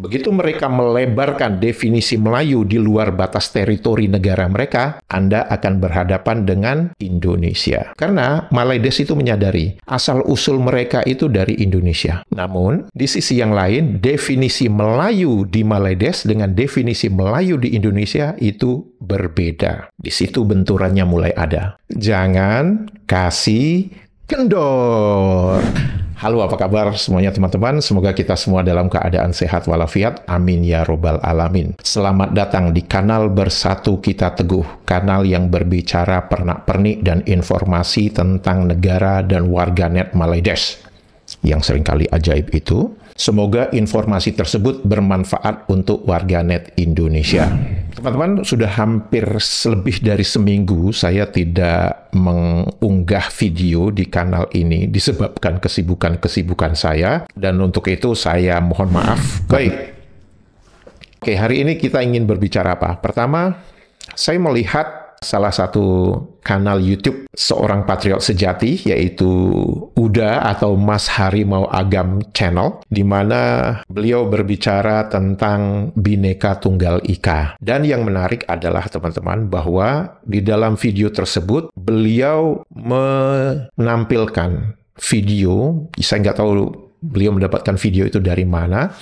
begitu mereka melebarkan definisi Melayu di luar batas teritori negara mereka, Anda akan berhadapan dengan Indonesia. Karena Malaydes itu menyadari asal-usul mereka itu dari Indonesia. Namun, di sisi yang lain, definisi Melayu di Malaydes dengan definisi Melayu di Indonesia itu berbeda. Di situ benturannya mulai ada. Jangan kasih kendor. Halo, apa kabar semuanya teman-teman? Semoga kita semua dalam keadaan sehat walafiat. Amin ya robbal alamin. Selamat datang di kanal Bersatu Kita Teguh. Kanal yang berbicara pernak-pernik dan informasi tentang negara dan warganet Malaydes. Yang seringkali ajaib itu. Semoga informasi tersebut bermanfaat untuk warganet Indonesia. Teman-teman, sudah hampir lebih dari seminggu saya tidak mengunggah video di kanal ini disebabkan kesibukan saya, dan untuk itu saya mohon maaf. Baik. Oke, hari ini kita ingin berbicara apa? Pertama, saya melihat salah satu kanal YouTube seorang patriot sejati, yaitu Uda atau Mas Harimau Agam Channel, di mana beliau berbicara tentang Bhinneka Tunggal Ika. Dan yang menarik adalah teman-teman bahwa di dalam video tersebut beliau menampilkan video, saya nggak tahu beliau mendapatkan video itu dari mana,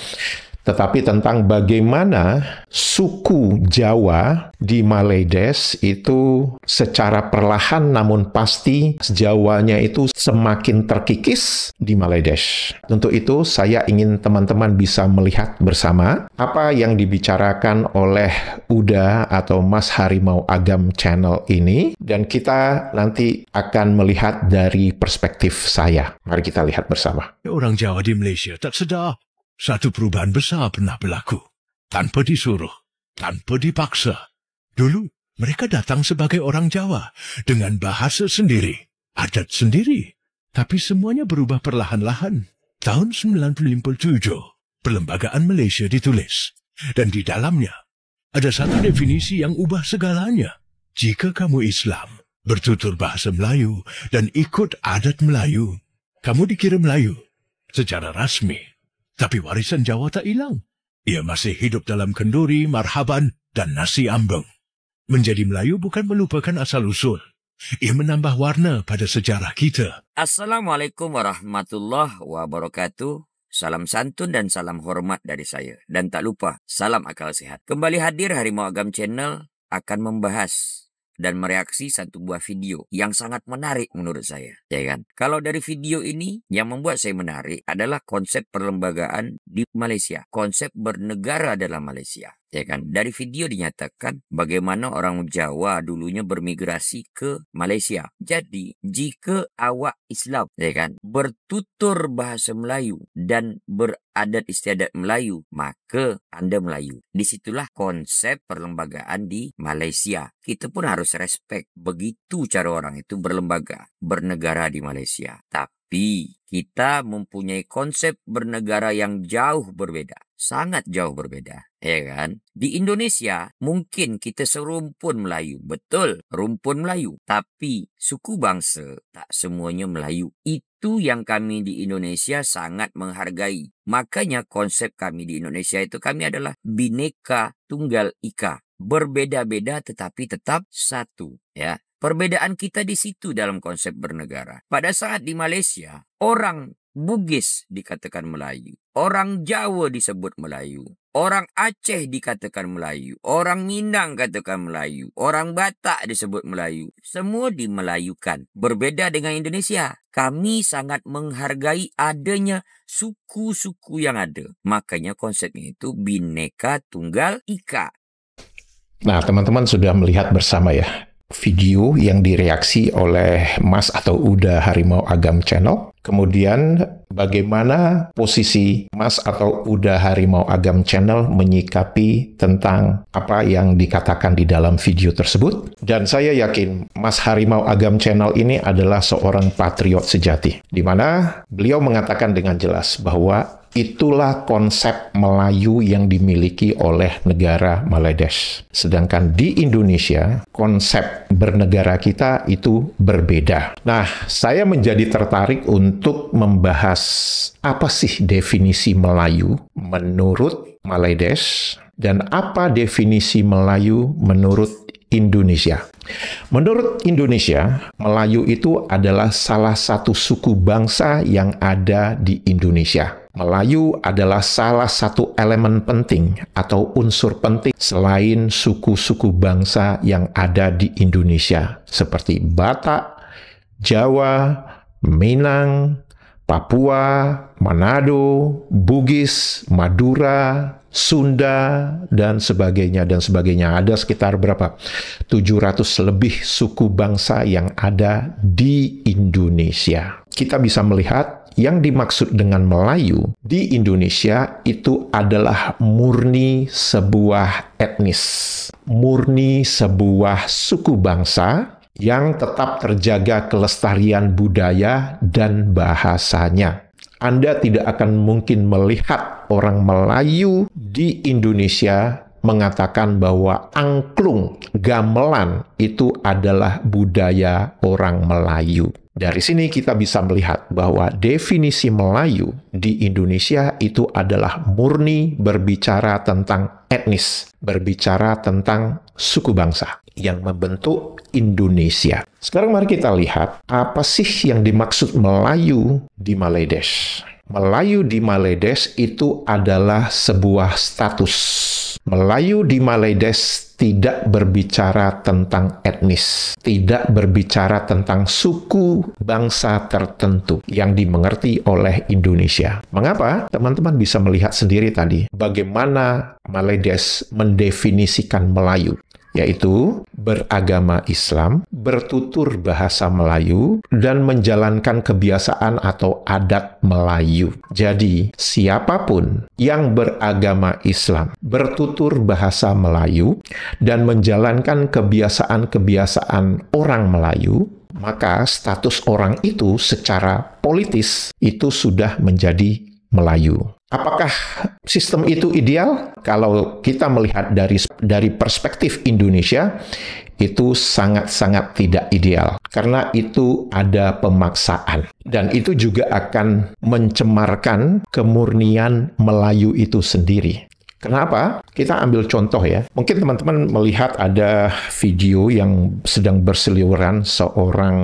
tetapi tentang bagaimana suku Jawa di Malaydes itu secara perlahan namun pasti Jawanya itu semakin terkikis di Malaydes. Untuk itu saya ingin teman-teman bisa melihat bersama apa yang dibicarakan oleh Uda atau Mas Harimau Agam Channel ini, dan kita nanti akan melihat dari perspektif saya. Mari kita lihat bersama. Orang Jawa di Malaysia tak sedar. Satu perubahan besar pernah berlaku. Tanpa disuruh, tanpa dipaksa. Dulu, mereka datang sebagai orang Jawa dengan bahasa sendiri, adat sendiri. Tapi semuanya berubah perlahan-lahan. Tahun 1957, Perlembagaan Malaysia ditulis. Dan di dalamnya, ada satu definisi yang ubah segalanya. Jika kamu Islam, bertutur bahasa Melayu, dan ikut adat Melayu, kamu dikira Melayu secara rasmi. Tapi warisan Jawa tak hilang. Ia masih hidup dalam kenduri, marhaban, dan nasi ambeng. Menjadi Melayu bukan melupakan asal-usul. Ia menambah warna pada sejarah kita. Assalamualaikum warahmatullahi wabarakatuh. Salam santun dan salam hormat dari saya. Dan tak lupa, salam akal sehat. Kembali hadir Harimau Agam Channel akan membahas dan mereaksi satu buah video yang sangat menarik menurut saya, ya kan? Kalau dari video ini yang membuat saya menarik adalah konsep perlembagaan di Malaysia, konsep bernegara dalam Malaysia, ya kan? Dari video dinyatakan bagaimana orang Jawa dulunya bermigrasi ke Malaysia. Jadi, jika awak Islam, ya kan, bertutur bahasa Melayu dan beradat istiadat Melayu, maka Anda Melayu. Disitulah konsep perlembagaan di Malaysia. Kita pun harus respect. Begitu cara orang itu berlembaga, bernegara di Malaysia. Tapi kita mempunyai konsep bernegara yang jauh berbeda. Sangat jauh berbeda, ya kan? Di Indonesia, mungkin kita serumpun Melayu. Betul, rumpun Melayu. Tapi suku bangsa tak semuanya Melayu. Itu yang kami di Indonesia sangat menghargai. Makanya konsep kami di Indonesia itu kami adalah Bhinneka Tunggal Ika. Berbeda-beda tetapi tetap satu, ya. Perbedaan kita di situ dalam konsep bernegara. Pada saat di Malaysia, orang Bugis dikatakan Melayu, orang Jawa disebut Melayu, orang Aceh dikatakan Melayu, orang Minang katakan Melayu, orang Batak disebut Melayu. Semua dimelayukan. Berbeda dengan Indonesia. Kami sangat menghargai adanya suku-suku yang ada. Makanya konsepnya itu Bhinneka Tunggal Ika. Nah, teman-teman sudah melihat bersama ya video yang direaksi oleh Mas atau Uda Harimau Agam Channel. Kemudian bagaimana posisi Mas atau Uda Harimau Agam Channel menyikapi tentang apa yang dikatakan di dalam video tersebut. Dan saya yakin Mas Harimau Agam Channel ini adalah seorang patriot sejati, di mana beliau mengatakan dengan jelas bahwa itulah konsep Melayu yang dimiliki oleh negara Malaydes. Sedangkan di Indonesia, konsep bernegara kita itu berbeda. Nah, saya menjadi tertarik untuk membahas apa sih definisi Melayu menurut Malaydes dan apa definisi Melayu menurut Indonesia. Menurut Indonesia, Melayu itu adalah salah satu suku bangsa yang ada di Indonesia. Melayu adalah salah satu elemen penting atau unsur penting selain suku-suku bangsa yang ada di Indonesia, seperti Batak, Jawa, Minang, Papua, Manado, Bugis, Madura, Sunda, dan sebagainya, dan sebagainya. Ada sekitar berapa? 700 lebih suku bangsa yang ada di Indonesia. Kita bisa melihat yang dimaksud dengan Melayu di Indonesia itu adalah murni sebuah etnis, murni sebuah suku bangsa yang tetap terjaga kelestarian budaya dan bahasanya. Anda tidak akan mungkin melihat orang Melayu di Indonesia mengatakan bahwa angklung, gamelan itu adalah budaya orang Melayu. Dari sini kita bisa melihat bahwa definisi Melayu di Indonesia itu adalah murni berbicara tentang etnis, berbicara tentang suku bangsa yang membentuk Indonesia. Sekarang mari kita lihat apa sih yang dimaksud Melayu di Malaydes. Melayu di Malaydes itu adalah sebuah status. Melayu di Malaydes tidak berbicara tentang etnis, tidak berbicara tentang suku bangsa tertentu yang dimengerti oleh Indonesia. Mengapa? Teman-teman bisa melihat sendiri tadi bagaimana Malaydes mendefinisikan Melayu, yaitu beragama Islam, bertutur bahasa Melayu, dan menjalankan kebiasaan atau adat Melayu. Jadi, siapapun yang beragama Islam, bertutur bahasa Melayu, dan menjalankan kebiasaan-kebiasaan orang Melayu, maka status orang itu secara politis itu sudah menjadi Melayu. Apakah sistem itu ideal? Kalau kita melihat dari perspektif Indonesia, itu sangat-sangat tidak ideal. Karena itu ada pemaksaan. Dan itu juga akan mencemarkan kemurnian Melayu itu sendiri. Kenapa? Kita ambil contoh ya. Mungkin teman-teman melihat ada video yang sedang berseliweran seorang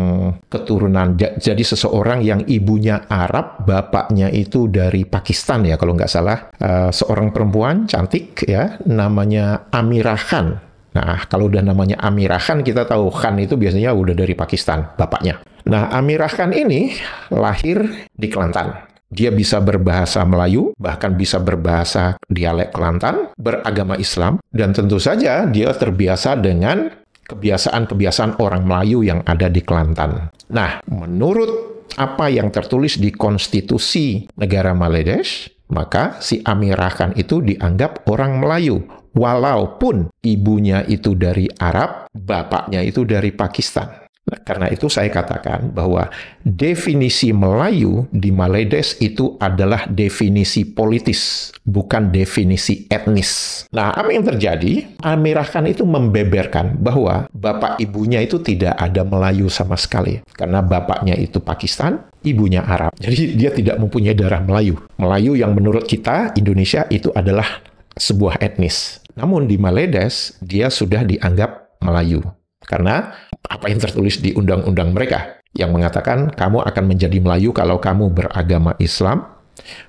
keturunan. Jadi seseorang yang ibunya Arab, bapaknya itu dari Pakistan ya kalau nggak salah. Seorang perempuan cantik ya, namanya Amirah Khan. Nah, kalau udah namanya Amirah Khan, kita tahu Khan itu biasanya udah dari Pakistan, bapaknya. Nah, Amirah Khan ini lahir di Kelantan. Dia bisa berbahasa Melayu, bahkan bisa berbahasa dialek Kelantan, beragama Islam, dan tentu saja dia terbiasa dengan kebiasaan-kebiasaan orang Melayu yang ada di Kelantan. Nah, menurut apa yang tertulis di konstitusi negara Malaydes, maka si Amirah Khan itu dianggap orang Melayu, walaupun ibunya itu dari Arab, bapaknya itu dari Pakistan. Nah, karena itu saya katakan bahwa definisi Melayu di Malaydes itu adalah definisi politis, bukan definisi etnis. Nah, apa yang terjadi? Amirah Khan itu membeberkan bahwa bapak ibunya itu tidak ada Melayu sama sekali. Karena bapaknya itu Pakistan, ibunya Arab. Jadi dia tidak mempunyai darah Melayu. Melayu yang menurut kita, Indonesia, itu adalah sebuah etnis. Namun di Malaydes, dia sudah dianggap Melayu. Karena apa yang tertulis di undang-undang mereka yang mengatakan kamu akan menjadi Melayu kalau kamu beragama Islam,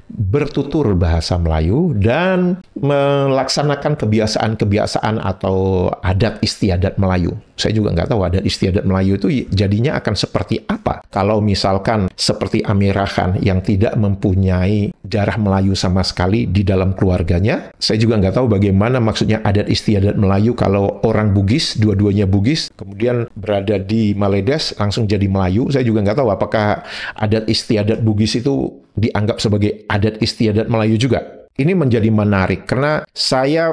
bertutur bahasa Melayu, dan melaksanakan kebiasaan-kebiasaan atau adat istiadat Melayu. Saya juga nggak tahu adat istiadat Melayu itu jadinya akan seperti apa. Kalau misalkan seperti Amirah Khan yang tidak mempunyai darah Melayu sama sekali di dalam keluarganya, saya juga nggak tahu bagaimana maksudnya adat istiadat Melayu kalau orang Bugis, dua-duanya Bugis, kemudian berada di Malaydes langsung jadi Melayu. Saya juga nggak tahu apakah adat istiadat Bugis itu dianggap sebagai adat istiadat Melayu juga. Ini menjadi menarik karena saya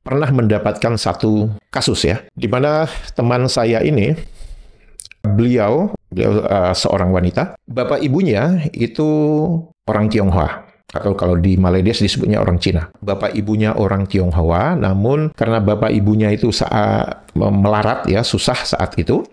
pernah mendapatkan satu kasus ya, di mana teman saya ini, beliau seorang wanita, bapak ibunya itu orang Tionghoa. Atau kalau di Malaydes disebutnya orang Cina. Bapak ibunya orang Tionghoa, namun karena bapak ibunya itu melarat ya, susah saat itu,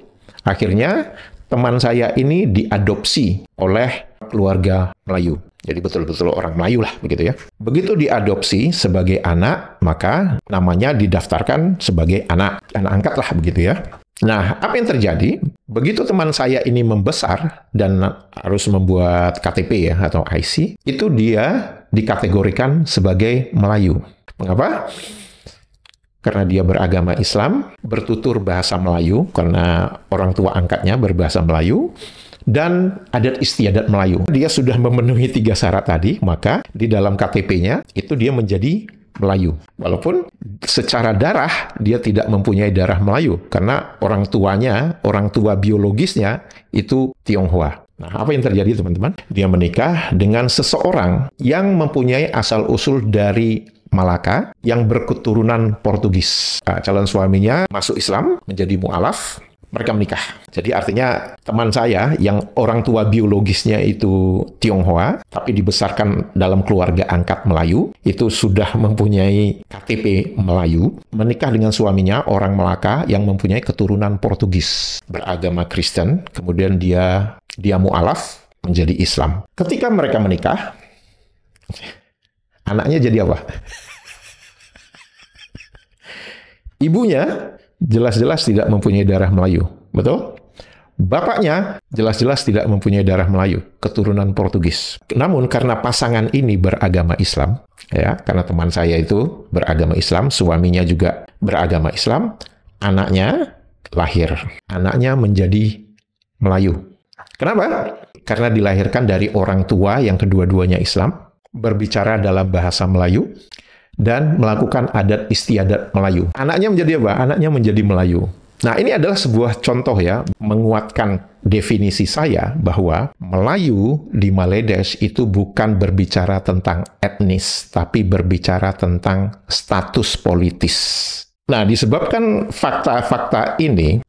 akhirnya teman saya ini diadopsi oleh keluarga Melayu. Jadi betul-betul orang Melayu lah, begitu ya. Begitu diadopsi sebagai anak, maka namanya didaftarkan sebagai anak angkat lah, begitu ya. Nah, apa yang terjadi? Begitu teman saya ini membesar dan harus membuat KTP ya, atau IC, itu dia dikategorikan sebagai Melayu. Mengapa? Karena dia beragama Islam, bertutur bahasa Melayu, karena orang tua angkatnya berbahasa Melayu, dan adat istiadat Melayu. Dia sudah memenuhi 3 syarat tadi, maka di dalam KTP-nya itu dia menjadi Melayu. Walaupun secara darah dia tidak mempunyai darah Melayu, karena orang tua biologisnya itu Tionghoa. Nah, apa yang terjadi teman-teman? Dia menikah dengan seseorang yang mempunyai asal-usul dari Malaka yang berketurunan Portugis. Nah, calon suaminya masuk Islam, menjadi mu'alaf, mereka menikah. Jadi artinya teman saya yang orang tua biologisnya itu Tionghoa, tapi dibesarkan dalam keluarga angkat Melayu, itu sudah mempunyai KTP Melayu, menikah dengan suaminya orang Malaka yang mempunyai keturunan Portugis, beragama Kristen, kemudian dia mu'alaf menjadi Islam. Ketika mereka menikah, anaknya jadi apa? Ibunya jelas-jelas tidak mempunyai darah Melayu, betul? Bapaknya jelas-jelas tidak mempunyai darah Melayu, keturunan Portugis. Namun karena pasangan ini beragama Islam, ya, karena teman saya itu beragama Islam, suaminya juga beragama Islam, anaknya lahir. Anaknya menjadi Melayu. Kenapa? Karena dilahirkan dari orang tua yang kedua-duanya Islam, berbicara dalam bahasa Melayu, dan melakukan adat istiadat Melayu. Anaknya menjadi apa? Anaknya menjadi Melayu. Nah, ini adalah sebuah contoh ya, menguatkan definisi saya bahwa Melayu di Maledes itu bukan berbicara tentang etnis, tapi berbicara tentang status politis. Nah, disebabkan fakta-fakta ini,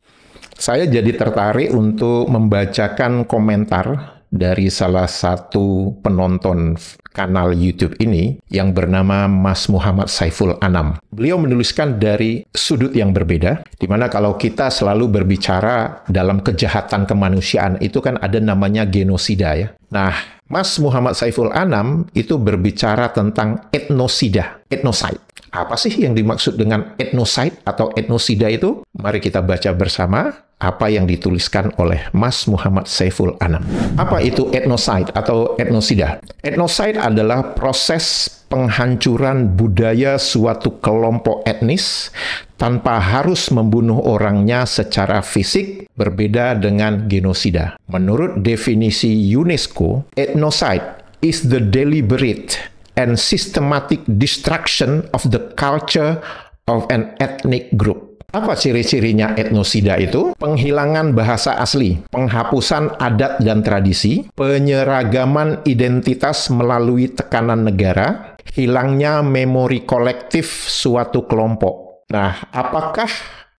saya jadi tertarik untuk membacakan komentar dari salah satu penonton kanal YouTube ini yang bernama Mas Muhammad Saiful Anam. Beliau menuliskan dari sudut yang berbeda, di mana kalau kita selalu berbicara dalam kejahatan kemanusiaan itu kan ada namanya genosida ya. Nah, Mas Muhammad Saiful Anam itu berbicara tentang etnosida, etnoside. Apa sih yang dimaksud dengan etnoside atau etnosida itu? Mari kita baca bersama apa yang dituliskan oleh Mas Muhammad Saiful Anam. Apa itu etnoside atau etnosida? Etnoside adalah proses penghancuran budaya suatu kelompok etnis tanpa harus membunuh orangnya secara fisik, berbeda dengan genosida. Menurut definisi UNESCO, ethnocide is the deliberate and systematic destruction of the culture of an ethnic group. Apa ciri-cirinya etnosida itu? Penghilangan bahasa asli, penghapusan adat dan tradisi, penyeragaman identitas melalui tekanan negara, hilangnya memori kolektif suatu kelompok. Nah, apakah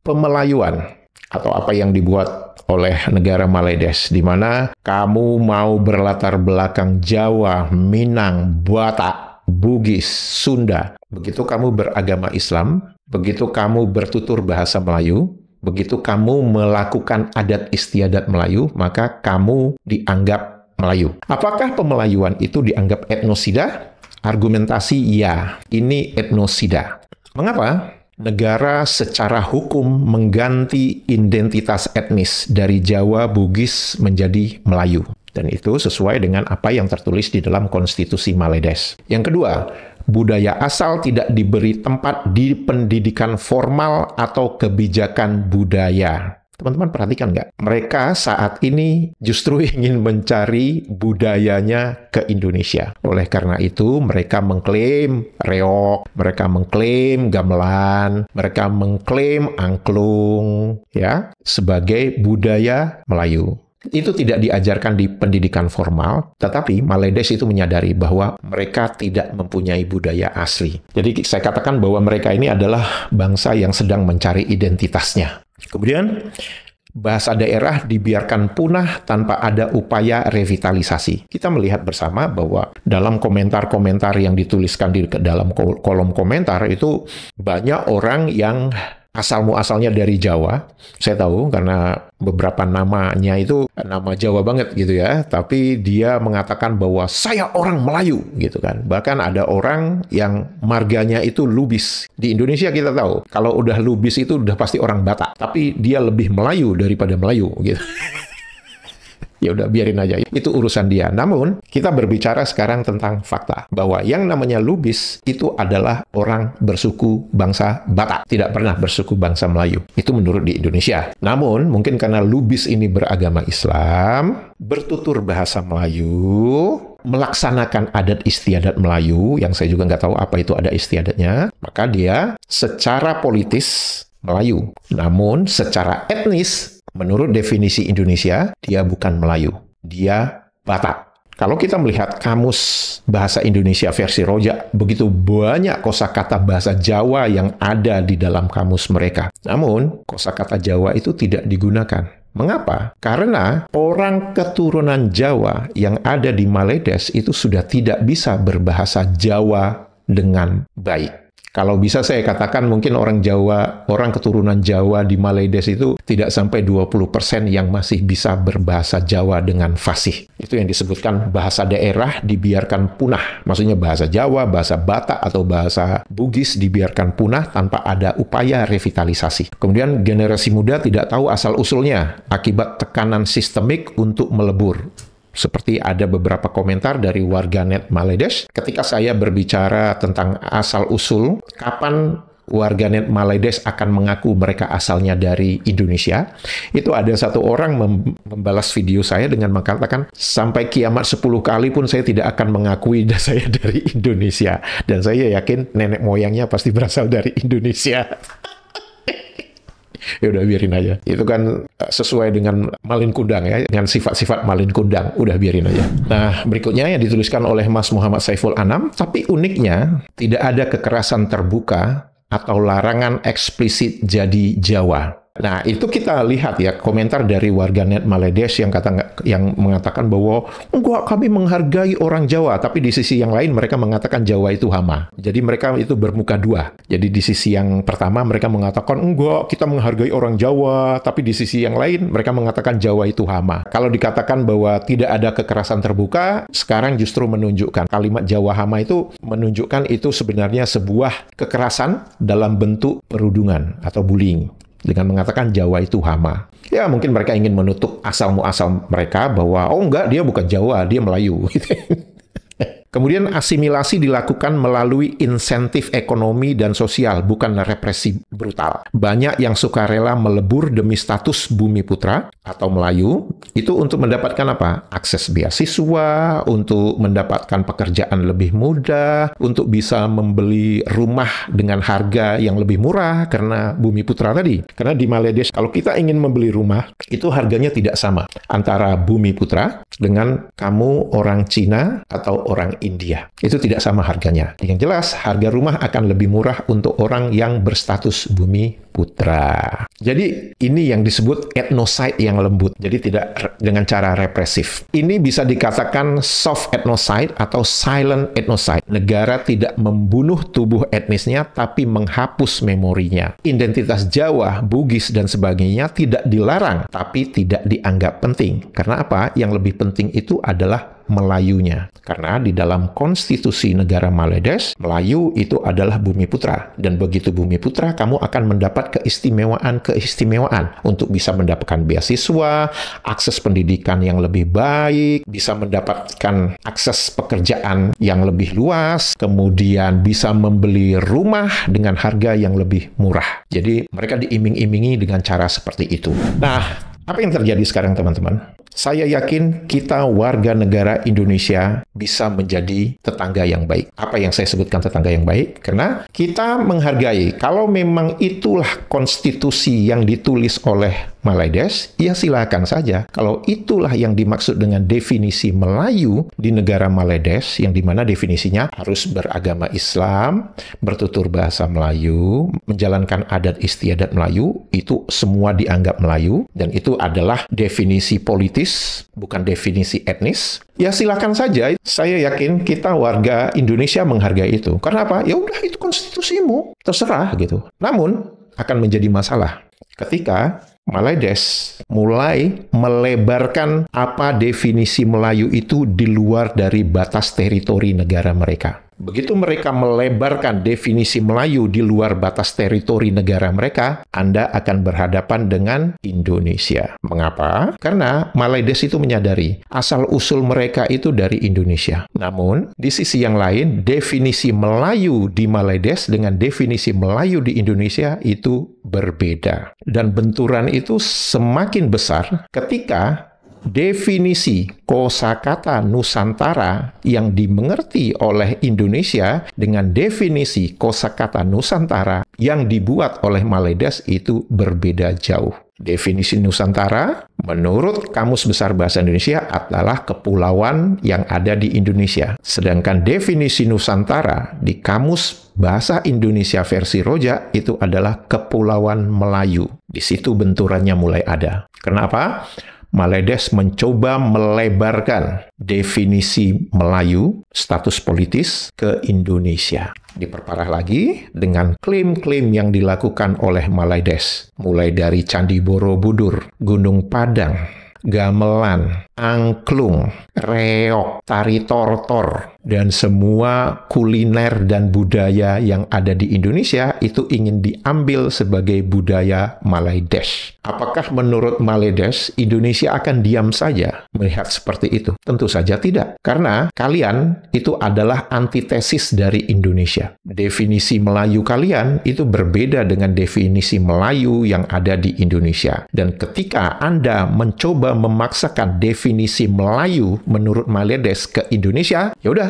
pemelayuan atau apa yang dibuat oleh negara Maledes, di mana kamu mau berlatar belakang Jawa, Minang, Batak, Bugis, Sunda, begitu kamu beragama Islam, begitu kamu bertutur bahasa Melayu, begitu kamu melakukan adat istiadat Melayu, maka kamu dianggap Melayu. Apakah pemelayuan itu dianggap etnosida? Argumentasi ya, ini etnosida. Mengapa? Negara secara hukum mengganti identitas etnis dari Jawa, Bugis menjadi Melayu. Dan itu sesuai dengan apa yang tertulis di dalam konstitusi Maledes. Yang kedua, budaya asal tidak diberi tempat di pendidikan formal atau kebijakan budaya. Teman-teman perhatikan nggak? Mereka saat ini justru ingin mencari budayanya ke Indonesia. Oleh karena itu, mereka mengklaim reog, mereka mengklaim gamelan, mereka mengklaim angklung, ya, sebagai budaya Melayu. Itu tidak diajarkan di pendidikan formal, tetapi Maledes itu menyadari bahwa mereka tidak mempunyai budaya asli. Jadi saya katakan bahwa mereka ini adalah bangsa yang sedang mencari identitasnya. Kemudian, bahasa daerah dibiarkan punah tanpa ada upaya revitalisasi. Kita melihat bersama bahwa dalam komentar-komentar yang dituliskan di dalam kolom komentar itu banyak orang yang asal-muasalnya dari Jawa. Saya tahu karena beberapa namanya itu nama Jawa banget gitu ya. Tapi dia mengatakan bahwa saya orang Melayu gitu kan. Bahkan ada orang yang marganya itu Lubis. Di Indonesia kita tahu kalau udah Lubis itu udah pasti orang Batak. Tapi dia lebih Melayu daripada Melayu gitu. Ya udah biarin aja, itu urusan dia. Namun, kita berbicara sekarang tentang fakta bahwa yang namanya Lubis itu adalah orang bersuku bangsa Batak, tidak pernah bersuku bangsa Melayu. Itu menurut di Indonesia. Namun, mungkin karena Lubis ini beragama Islam, bertutur bahasa Melayu, melaksanakan adat istiadat Melayu, yang saya juga nggak tahu apa itu adat istiadatnya, maka dia secara politis Melayu. Namun, secara etnis, menurut definisi Indonesia, dia bukan Melayu. Dia Batak. Kalau kita melihat kamus bahasa Indonesia versi Rojak, begitu banyak kosakata bahasa Jawa yang ada di dalam kamus mereka. Namun, kosakata Jawa itu tidak digunakan. Mengapa? Karena orang keturunan Jawa yang ada di Maledes itu sudah tidak bisa berbahasa Jawa dengan baik. Kalau bisa saya katakan mungkin orang Jawa, orang keturunan Jawa di Maledes itu tidak sampai 20% yang masih bisa berbahasa Jawa dengan fasih. Itu yang disebutkan bahasa daerah dibiarkan punah. Maksudnya bahasa Jawa, bahasa Batak, atau bahasa Bugis dibiarkan punah tanpa ada upaya revitalisasi. Kemudian generasi muda tidak tahu asal-usulnya akibat tekanan sistemik untuk melebur. Seperti ada beberapa komentar dari warganet Maledes ketika saya berbicara tentang asal-usul, kapan warganet Maledes akan mengaku mereka asalnya dari Indonesia. Itu ada satu orang membalas video saya dengan mengatakan, sampai kiamat 10 kali pun saya tidak akan mengakui saya dari Indonesia. Dan saya yakin nenek moyangnya pasti berasal dari Indonesia. Ya udah biarin aja. Itu kan sesuai dengan Malin Kundang ya, dengan sifat-sifat Malin Kundang. Udah biarin aja. Nah, berikutnya yang dituliskan oleh Mas Muhammad Saiful Anam, tapi uniknya tidak ada kekerasan terbuka atau larangan eksplisit jadi Jawa. Nah, itu kita lihat ya komentar dari warganet Maledes yang mengatakan bahwa enggak, kami menghargai orang Jawa, tapi di sisi yang lain mereka mengatakan Jawa itu hama. Jadi mereka itu bermuka dua. Jadi di sisi yang pertama mereka mengatakan enggak, kita menghargai orang Jawa, tapi di sisi yang lain mereka mengatakan Jawa itu hama. Kalau dikatakan bahwa tidak ada kekerasan terbuka, sekarang justru menunjukkan kalimat Jawa hama itu menunjukkan itu sebenarnya sebuah kekerasan dalam bentuk perundungan atau bullying. Dengan mengatakan Jawa itu hama. Ya, mungkin mereka ingin menutup asal-muasal mereka bahwa, oh enggak, dia bukan Jawa, dia Melayu. Kemudian asimilasi dilakukan melalui insentif ekonomi dan sosial, bukan represi brutal. Banyak yang sukarela melebur demi status bumi putra atau Melayu, itu untuk mendapatkan apa? Akses beasiswa, untuk mendapatkan pekerjaan lebih mudah, untuk bisa membeli rumah dengan harga yang lebih murah karena bumi putra tadi. Karena di Maledes, kalau kita ingin membeli rumah, itu harganya tidak sama antara bumi putra dengan kamu orang Cina atau orang India. Itu tidak sama harganya. Yang jelas, harga rumah akan lebih murah untuk orang yang berstatus bumi putra. Jadi, ini yang disebut ethnocide yang lembut. Jadi, tidak dengan cara represif. Ini bisa dikatakan soft ethnocide atau silent ethnocide. Negara tidak membunuh tubuh etnisnya, tapi menghapus memorinya. Identitas Jawa, Bugis, dan sebagainya tidak dilarang, tapi tidak dianggap penting. Karena apa? Yang lebih penting itu adalah Melayunya. Karena di dalam konstitusi negara Maledes, Melayu itu adalah bumi putra. Dan begitu bumi putra, kamu akan mendapat keistimewaan untuk bisa mendapatkan beasiswa, akses pendidikan yang lebih baik, bisa mendapatkan akses pekerjaan yang lebih luas, kemudian bisa membeli rumah dengan harga yang lebih murah. Jadi mereka diiming-imingi dengan cara seperti itu. Nah, apa yang terjadi sekarang teman-teman? Saya yakin kita warga negara Indonesia bisa menjadi tetangga yang baik. Apa yang saya sebutkan tetangga yang baik? Karena kita menghargai, kalau memang itulah konstitusi yang ditulis oleh Maledes, ya silakan saja. Kalau itulah yang dimaksud dengan definisi Melayu di negara Maledes, yang dimana definisinya harus beragama Islam, bertutur bahasa Melayu, menjalankan adat istiadat Melayu, itu semua dianggap Melayu, dan itu adalah definisi politis, bukan definisi etnis. Ya silakan saja. Saya yakin kita warga Indonesia menghargai itu. Karena apa? Ya udah, itu konstitusimu, terserah gitu. Namun akan menjadi masalah ketika Malaydes mulai melebarkan apa definisi Melayu itu di luar dari batas teritori negara mereka. Begitu mereka melebarkan definisi Melayu di luar batas teritori negara mereka, Anda akan berhadapan dengan Indonesia. Mengapa? Karena Malaydes itu menyadari asal-usul mereka itu dari Indonesia. Namun, di sisi yang lain, definisi Melayu di Malaydes dengan definisi Melayu di Indonesia itu berbeda. Dan benturan itu semakin besar ketika definisi kosakata Nusantara yang dimengerti oleh Indonesia dengan definisi kosakata Nusantara yang dibuat oleh Malaydes itu berbeda jauh. Definisi Nusantara menurut Kamus Besar Bahasa Indonesia adalah kepulauan yang ada di Indonesia. Sedangkan definisi Nusantara di Kamus Bahasa Indonesia versi Roja itu adalah kepulauan Melayu. Di situ benturannya mulai ada. Kenapa? Malaydes mencoba melebarkan definisi Melayu, status politis, ke Indonesia. Diperparah lagi dengan klaim-klaim yang dilakukan oleh Malaydes, mulai dari Candi Borobudur, Gunung Padang, gamelan, angklung, reok, tari tortor, dan semua kuliner dan budaya yang ada di Indonesia itu ingin diambil sebagai budaya Malaydes. Apakah menurut Malaydes Indonesia akan diam saja melihat seperti itu? Tentu saja tidak, karena kalian itu adalah antitesis dari Indonesia. Definisi Melayu kalian itu berbeda dengan definisi Melayu yang ada di Indonesia. Dan ketika Anda mencoba memaksakan definisi Melayu menurut Malaydes ke Indonesia, ya udah,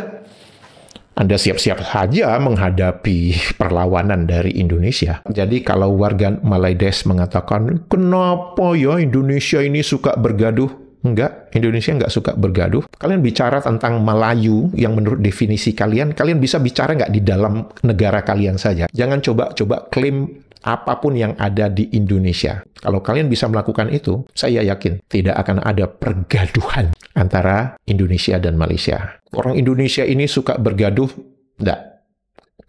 Anda siap-siap saja menghadapi perlawanan dari Indonesia. Jadi kalau warga Malaydes mengatakan, kenapa ya Indonesia ini suka bergaduh? Enggak, Indonesia enggak suka bergaduh. Kalian bicara tentang Melayu yang menurut definisi kalian bisa bicara nggak di dalam negara kalian saja. Jangan coba-coba klaim apapun yang ada di Indonesia. Kalau kalian bisa melakukan itu, saya yakin tidak akan ada pergaduhan antara Indonesia dan Malaysia. Orang Indonesia ini suka bergaduh? Enggak.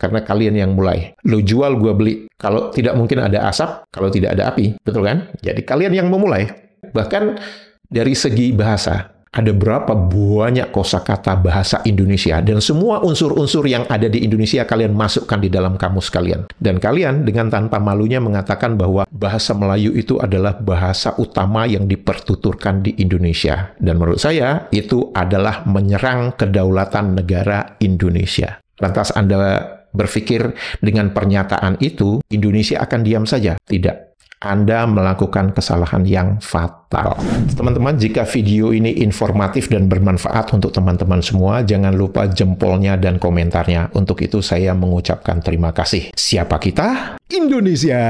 Karena kalian yang mulai. Lo jual, gue beli. Kalau tidak mungkin ada asap, kalau tidak ada api. Betul kan? Jadi kalian yang memulai. Bahkan dari segi bahasa, ada berapa banyak kosakata bahasa Indonesia, dan semua unsur-unsur yang ada di Indonesia kalian masukkan di dalam kamus kalian. Dan kalian dengan tanpa malunya mengatakan bahwa bahasa Melayu itu adalah bahasa utama yang dipertuturkan di Indonesia. Dan menurut saya, itu adalah menyerang kedaulatan negara Indonesia. Lantas Anda berpikir dengan pernyataan itu, Indonesia akan diam saja? Tidak. Anda melakukan kesalahan yang fatal. Teman-teman, jika video ini informatif dan bermanfaat untuk teman-teman semua, jangan lupa jempolnya dan komentarnya. Untuk itu saya mengucapkan terima kasih. Siapa kita? Indonesia!